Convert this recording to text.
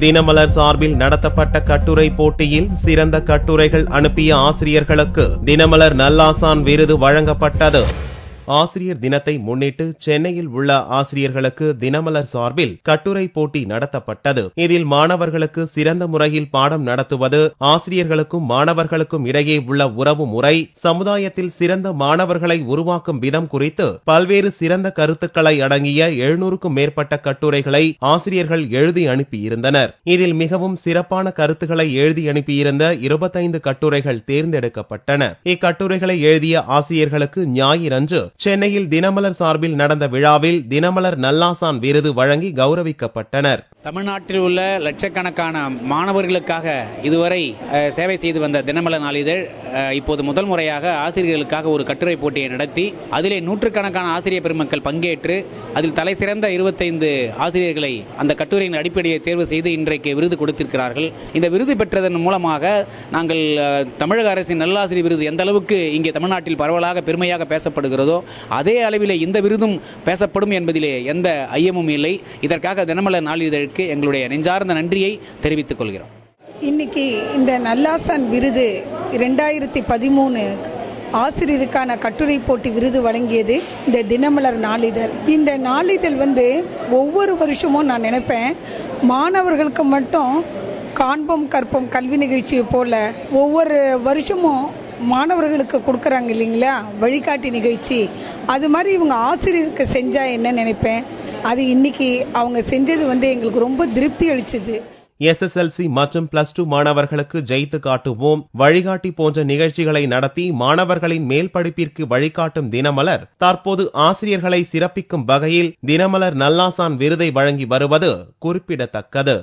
தினமலர் சார்பில் நடத்தப்பட்ட கட்டுரை போட்டியில் சிறந்த கட்டுரைகள் அனுப்பிய ஆசிரியர்களுக்கு தினமலர் நல்லாசான் விருது வழங்கப்பட்டது. ஆசிரியர் தினத்தை முன்னிட்டு சென்னையில் உள்ள ஆசிரியர்களுக்கு தினமலர் சார்பில் கட்டுரை போட்டி நடத்தப்பட்டது. இதில் மாணவர்களுக்கு சிறந்த முறையில் பாடம் நடத்துவது, ஆசிரியர்களுக்கும் மாணவர்களுக்கும் இடையே உள்ள உறவு முறை, சமுதாயத்தில் சிறந்த மாணவர்களை உருவாக்கும் விதம் குறித்து பல்வேறு சிறந்த கருத்துக்களை அடங்கிய 700க்கும் மேற்பட்ட கட்டுரைகளை ஆசிரியர்கள் எழுதி அனுப்பியிருந்தனர். இதில் மிகவும் சிறப்பான கருத்துக்களை எழுதி அனுப்பியிருந்த 25 கட்டுரைகள் தேர்ந்தெடுக்கப்பட்டன. இக்கட்டுரைகளை எழுதிய ஆசிரியர்களுக்கு ஞாயிறன்று சென்னையில் தினமலர் சார்பில் நடந்த விழாவில் தினமலர் நல்லாசான் விருது வழங்கி கௌரவிக்கப்பட்டனர். தமிழ்நாட்டில் உள்ள லட்சக்கணக்கான மாணவர்களுக்காக இதுவரை சேவை செய்து வந்த தினமலர் நாளிதழ் இப்போது முதல் முறையாக ஆசிரியர்களுக்காக ஒரு கட்டுரை போட்டியை நடத்தி அதிலே நூற்றுக்கணக்கான ஆசிரியர் பெருமக்கள் பங்கேற்று அதில் தலை சிறந்த 25 ஆசிரியர்களை அந்த கட்டுரையின் அடிப்படையை தேர்வு செய்து இன்றைக்கு விருது கொடுத்திருக்கிறார்கள். இந்த விருது பெற்றதன் மூலமாக நாங்கள் தமிழக அரசின் நல்லாசிரியர் விருது எந்த அளவுக்கு இங்கே தமிழ்நாட்டில் பரவலாக பெருமையாக பேசப்படுகிறதோ அதே அளவிலே இந்த விருதும் பேசப்படும் என்பதிலே எந்த ஐயமும் இல்லை. இதற்காக தினமலர் நாளிதழுக்கு எங்களுடைய நெஞ்சார்ந்த நன்றியை தெரிவித்துக் கொள்கிறோம். இன்னைக்கு இந்த நல்லாசான் விருது 2013 ஆசிரியருக்கான கட்டுரை போட்டி விருது வழங்கியது இந்த தினமலர் நாளிதழ். இந்த நாளிதழ் ஒவ்வொரு வருஷமும் நான் நினைப்பேன், மாணவர்களுக்கு மட்டும் காண்போம் கற்போம் கல்வி நிகழ்ச்சியை போல ஒவ்வொரு வருஷமும் மாணவர்களுக்கு கொடுக்கறாங்க இல்லைங்களா வழிகாட்டி நிகழ்ச்சி, அது மாதிரி இவங்க ஆசிரியருக்கு செஞ்சா என்ன நினைப்பேன். அது இன்னைக்கு அவங்க செஞ்சது எங்களுக்கு ரொம்ப திருப்தி அளிச்சது. SSLC மற்றும் +2 மாணவர்களுக்கு ஜெயித்து காட்டுவோம், வழிகாட்டி போன்ற நிகழ்ச்சிகளை நடத்தி மாணவர்களின் மேல் படிப்பிற்கு வழிகாட்டும் தினமலர் தற்போது ஆசிரியர்களை சிறப்பிக்கும் வகையில் தினமலர் நல்லாசான் விருதை வழங்கி வருவது குறிப்பிடத்தக்கது.